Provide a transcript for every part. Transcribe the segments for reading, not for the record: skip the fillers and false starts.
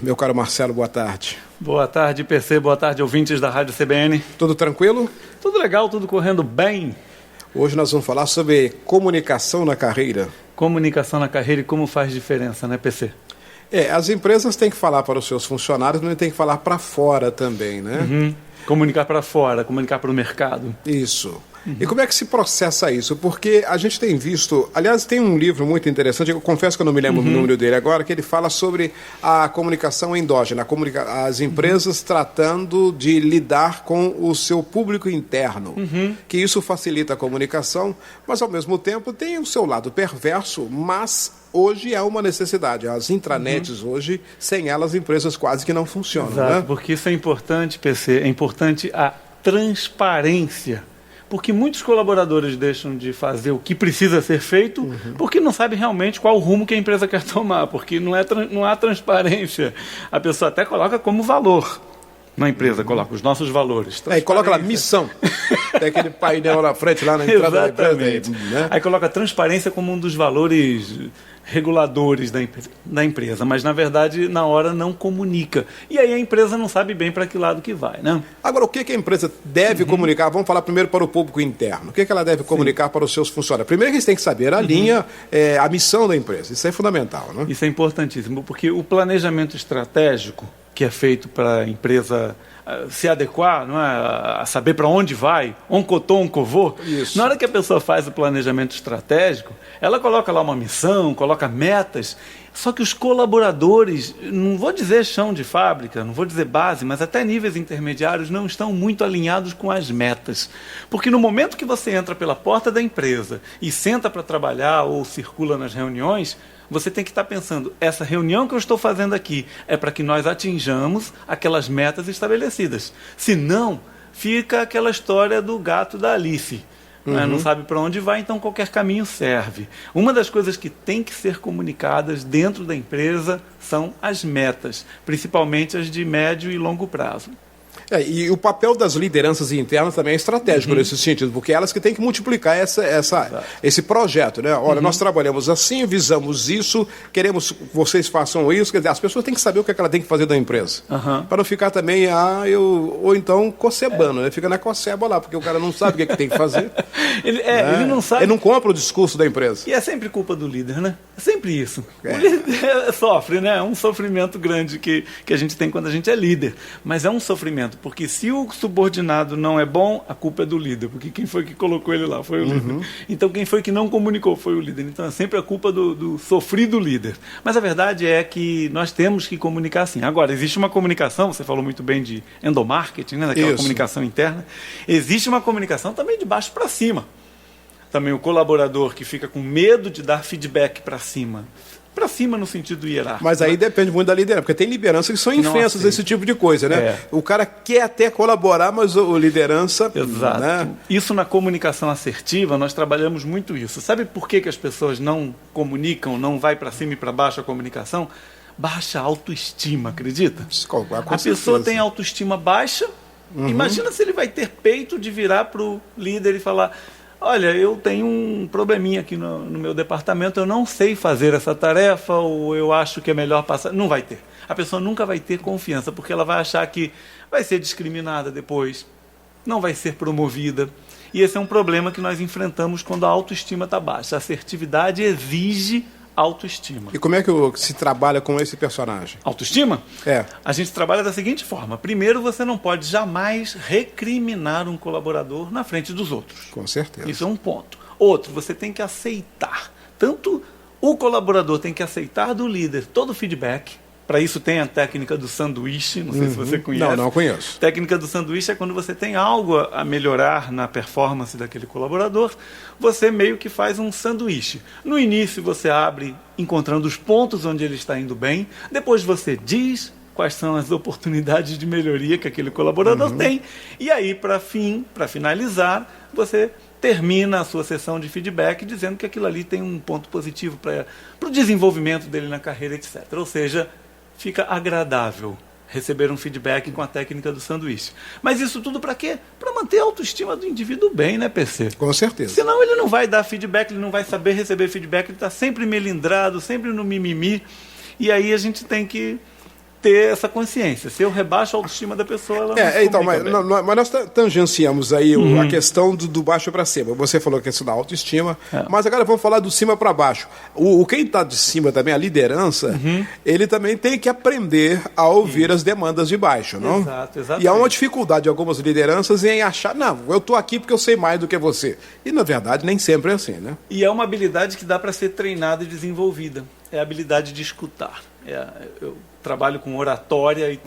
Meu caro Marcelo, boa tarde. Boa tarde, PC, boa tarde, ouvintes da Rádio CBN. Tudo tranquilo? Tudo legal, tudo correndo bem. Hoje nós vamos falar sobre comunicação na carreira. Comunicação na carreira e como faz diferença, né, PC? As empresas têm que falar para os seus funcionários, mas têm que falar para fora também, né? Comunicar para fora, comunicar para o mercado. Isso. E como é que se processa isso? Porque a gente tem visto... Aliás, tem um livro muito interessante, eu confesso que eu não me lembro o número dele agora, que ele fala sobre a comunicação endógena, as empresas tratando de lidar com o seu público interno, que isso facilita a comunicação, mas ao mesmo tempo tem o seu lado perverso, mas hoje é uma necessidade. As intranets hoje, sem elas, empresas quase que não funcionam. Exato, né? Porque isso é importante, PC, é importante a transparência. Porque muitos colaboradores deixam de fazer o que precisa ser feito porque não sabem realmente qual o rumo que a empresa quer tomar, porque não há transparência. A pessoa até coloca como valor na empresa, coloca os nossos valores. E coloca lá, missão. Tem aquele painel na frente, lá na entrada da empresa. Né? Aí coloca a transparência como um dos valores reguladores da empresa, mas na verdade na hora não comunica. E aí a empresa não sabe bem para que lado que vai, né? Agora, o que a empresa deve comunicar? Vamos falar primeiro para o público interno. O que ela deve comunicar para os seus funcionários? Primeiro que eles têm que saber a linha, a missão da empresa. Isso é fundamental, né? Isso é importantíssimo, porque o planejamento estratégico que é feito para a empresa se adequar, não é? A saber para onde vai, oncovô. Na hora que a pessoa faz o planejamento estratégico, ela coloca lá uma missão, coloca metas, só que os colaboradores, não vou dizer chão de fábrica, não vou dizer base, mas até níveis intermediários não estão muito alinhados com as metas. Porque no momento que você entra pela porta da empresa e senta para trabalhar ou circula nas reuniões, você tem que estar pensando, essa reunião que eu estou fazendo aqui é para que nós atinjamos aquelas metas estabelecidas. Se não, fica aquela história do gato da Alice. Não sabe para onde vai, então qualquer caminho serve. Uma das coisas que tem que ser comunicadas dentro da empresa são as metas, principalmente as de médio e longo prazo. E o papel das lideranças internas também é estratégico nesse sentido, porque elas que têm que multiplicar esse projeto, né? Olha, nós trabalhamos assim, visamos isso, queremos que vocês façam isso. Quer dizer, as pessoas têm que saber o que ela tem que fazer da empresa. Para não ficar também, ou então cocebando, né? Fica na coceba lá, porque o cara não sabe o que tem que fazer. Ele não sabe. Ele não compra o discurso da empresa. E é sempre culpa do líder, né? É sempre isso. O líder sofre, né? É um sofrimento grande que a gente tem quando a gente é líder. Mas é um sofrimento. Porque se o subordinado não é bom, a culpa é do líder. Porque quem foi que colocou ele lá foi o líder. Então quem foi que não comunicou foi o líder. Então é sempre a culpa do sofrido líder. Mas a verdade é que nós temos que comunicar assim. Agora, existe uma comunicação, você falou muito bem de endomarketing, né? Daquela comunicação interna. Existe uma comunicação também de baixo para cima. Também o colaborador que fica com medo de dar feedback para cima no sentido hierárquico. Mas aí depende muito da liderança, porque tem lideranças que são infensas esse tipo de coisa, né? O cara quer até colaborar, mas a liderança... Exato. Né? Isso na comunicação assertiva, nós trabalhamos muito isso. Sabe por que as pessoas não comunicam, não vai para cima e para baixo a comunicação? Baixa autoestima, acredita? A pessoa tem autoestima baixa, imagina se ele vai ter peito de virar para o líder e falar... Olha, eu tenho um probleminha aqui no meu departamento, eu não sei fazer essa tarefa, ou eu acho que é melhor passar. Não vai ter. A pessoa nunca vai ter confiança, porque ela vai achar que vai ser discriminada depois, não vai ser promovida. E esse é um problema que nós enfrentamos quando a autoestima está baixa. A assertividade exige autoestima. E como é que se trabalha com esse personagem? Autoestima? A gente trabalha da seguinte forma. Primeiro, você não pode jamais recriminar um colaborador na frente dos outros. Com certeza. Isso é um ponto. Outro, você tem que aceitar. Tanto o colaborador tem que aceitar do líder todo o feedback. Para isso tem a técnica do sanduíche, não sei se você conhece. Não conheço. A técnica do sanduíche é quando você tem algo a melhorar na performance daquele colaborador, você meio que faz um sanduíche. No início você abre encontrando os pontos onde ele está indo bem, depois você diz quais são as oportunidades de melhoria que aquele colaborador tem, e aí para finalizar, você termina a sua sessão de feedback dizendo que aquilo ali tem um ponto positivo para o desenvolvimento dele na carreira, etc. Ou seja, fica agradável receber um feedback com a técnica do sanduíche. Mas isso tudo para quê? Para manter a autoestima do indivíduo bem, né, PC? Com certeza. Senão ele não vai dar feedback, ele não vai saber receber feedback, ele está sempre melindrado, sempre no mimimi. E aí a gente tem que ter essa consciência. Se eu rebaixo a autoestima da pessoa, ela não então, mas nós tangenciamos aí a questão do baixo para cima. Você falou a questão da autoestima, mas agora vamos falar do cima para baixo. Quem está de cima também, a liderança, ele também tem que aprender a ouvir as demandas de baixo, não? Exato. E há uma dificuldade de algumas lideranças em achar, não, eu estou aqui porque eu sei mais do que você. E, na verdade, nem sempre é assim, né? E é uma habilidade que dá para ser treinada e desenvolvida. É a habilidade de escutar. Eu trabalho com oratória e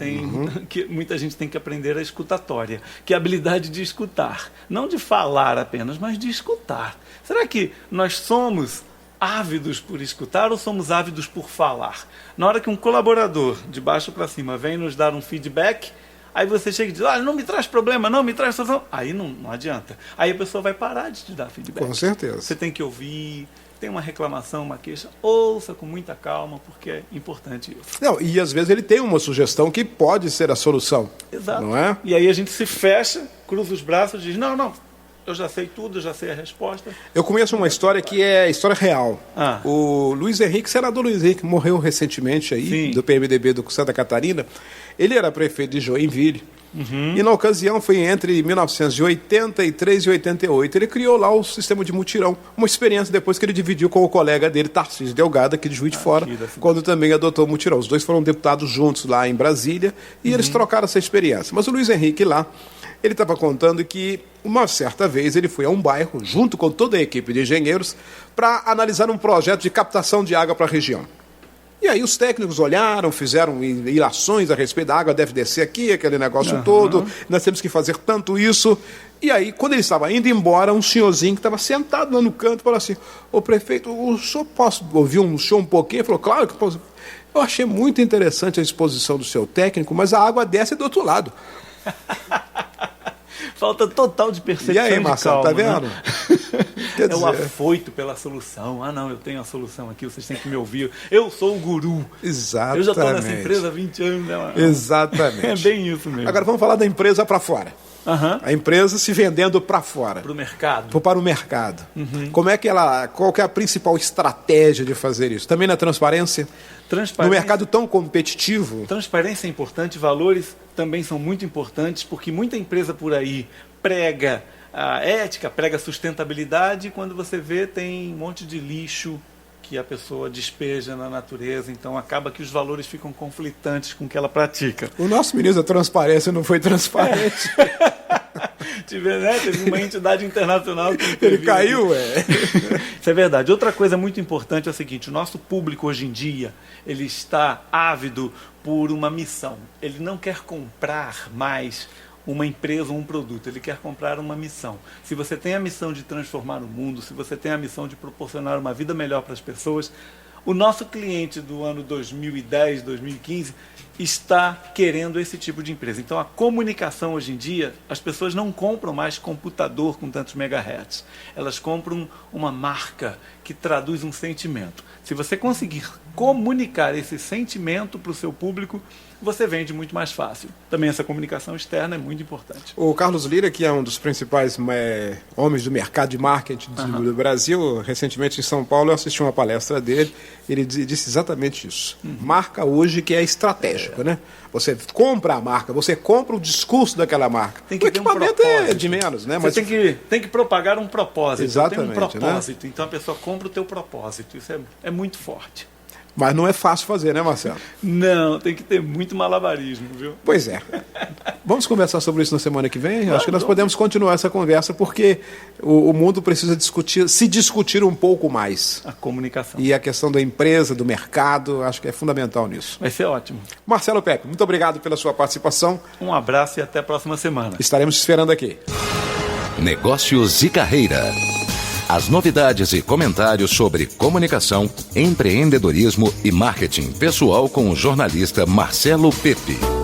que muita gente tem que aprender a escutatória, que é a habilidade de escutar. Não de falar apenas, mas de escutar. Será que nós somos ávidos por escutar ou somos ávidos por falar? Na hora que um colaborador, de baixo para cima, vem nos dar um feedback, aí você chega e diz, não me traz problema, não me traz solução. Aí não adianta. Aí a pessoa vai parar de te dar feedback. Com certeza. Você tem que ouvir. Tem uma reclamação, uma queixa, ouça com muita calma, porque é importante isso. Não, e às vezes ele tem uma sugestão que pode ser a solução. Exato. Não é? E aí a gente se fecha, cruza os braços e diz, não, eu já sei tudo, eu já sei a resposta. Eu conheço uma história que é história real. O Luiz Henrique, senador Luiz Henrique, morreu recentemente aí, Sim. do PMDB do Santa Catarina. Ele era prefeito de Joinville. E na ocasião foi entre 1983 e 88. Ele criou lá o sistema de mutirão, uma experiência depois que ele dividiu com o colega dele, Tarcísio Delgado, aqui de Juiz de Fora, quando também adotou o mutirão. Os dois foram deputados juntos lá em Brasília e eles trocaram essa experiência. Mas o Luiz Henrique lá, ele estava contando que uma certa vez ele foi a um bairro, junto com toda a equipe de engenheiros, para analisar um projeto de captação de água para a região. E aí os técnicos olharam, fizeram ilações a respeito da água, deve descer aqui, aquele negócio todo, nós temos que fazer tanto isso. E aí, quando ele estava indo embora, um senhorzinho que estava sentado lá no canto falou assim, ô prefeito, o senhor posso ouvir um show um pouquinho? Ele falou, claro que posso. Eu achei muito interessante a exposição do seu técnico, mas a água desce do outro lado. Falta total de percepção. E aí, Marcelo, tá vendo? Né? É o afoito pela solução. Não, eu tenho a solução aqui, vocês têm que me ouvir. Eu sou o guru. Exatamente. Eu já estou nessa empresa há 20 anos. Né? Exatamente. É bem isso mesmo. Agora vamos falar da empresa para fora. A empresa se vendendo para fora. Para o mercado. Para o mercado. Qual que é a principal estratégia de fazer isso? Também na transparência? No mercado tão competitivo? Transparência é importante, valores também são muito importantes, porque muita empresa por aí prega a ética, prega a sustentabilidade, e quando você vê tem um monte de lixo que a pessoa despeja na natureza, então acaba que os valores ficam conflitantes com o que ela pratica. O nosso ministro da Transparência não foi transparente. Teve uma entidade internacional que ele caiu, Isso é verdade. Outra coisa muito importante é o seguinte, o nosso público hoje em dia, ele está ávido por uma missão. Ele não quer comprar mais uma empresa ou um produto, ele quer comprar uma missão. Se você tem a missão de transformar o mundo, se você tem a missão de proporcionar uma vida melhor para as pessoas, o nosso cliente do ano 2010, 2015 está querendo esse tipo de empresa. Então a comunicação hoje em dia, as pessoas não compram mais computador com tantos megahertz. Elas compram uma marca que traduz um sentimento. Se você conseguir comunicar esse sentimento para o seu público, você vende muito mais fácil. Também essa comunicação externa é muito importante. O Carlos Lira, que é um dos principais homens do mercado de marketing do Brasil, recentemente em São Paulo, eu assisti uma palestra dele, ele disse exatamente isso. Marca hoje que é estratégico, né? Você compra a marca, você compra o discurso daquela marca. Tem que o equipamento é de menos, né? Você tem que propagar um propósito. Exatamente. Tem um propósito, né? Então a pessoa compra o teu propósito. Isso é muito forte. Mas não é fácil fazer, né, Marcelo? Não, tem que ter muito malabarismo, viu? Pois é. Vamos conversar sobre isso na semana que vem? Acho que nós podemos continuar essa conversa, porque o mundo precisa se discutir um pouco mais. A comunicação. E a questão da empresa, do mercado, acho que é fundamental nisso. Vai ser ótimo. Marcelo Pepe, muito obrigado pela sua participação. Um abraço e até a próxima semana. Estaremos te esperando aqui. Negócios e Carreira. As novidades e comentários sobre comunicação, empreendedorismo e marketing pessoal com o jornalista Marcelo Pepe.